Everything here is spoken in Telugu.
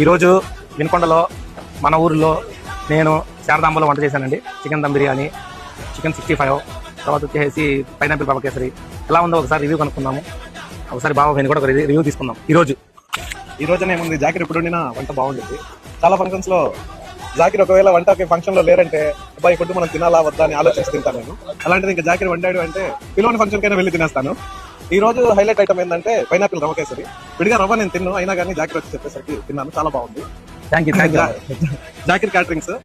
ఈరోజు వినుకొండలో మన ఊరిలో నేను శారదాంబలో వంట చేశానండి. చికెన్ దమ్ బిర్యానీ, చికెన్ 65, తర్వాత వచ్చేసి పైనాపిల్ బాబా కేసరి. ఎలా ఉందో ఒకసారి రివ్యూ కనుక్కుందాము. ఒకసారి బాబా పైన కూడా ఒక రివ్యూ తీసుకుందాం. ఈ రోజునే ముందు జాకిర్ ఎప్పుడు వండినా వంట బాగుంటుంది. చాలా ఫంక్షన్స్ లో జాకిర్ ఒకవేళ వంటకి ఫంక్షన్ లో లేరంటే అబ్బాయి ఫుడ్ మనం తినాలా వద్దా అని ఆలోచిస్తూ తింటాను నేను. అలాంటిది ఇంకా జాకిర్ వండాడు అంటే పిలోని ఫంక్షన్ కైనా వెళ్ళి తినేస్తాను. ఈ రోజు హైలైట్ ఐటమ్ ఏంటంటే పైనాపిల్ రవ్వ కేసరి. విడిగా రవ్వ నేను తిన్నాను, అయినా కానీ జాకిర్ వచ్చి చెప్పేసరికి తిన్నాను. చాలా బాగుంది. Thank you Zakir caterings.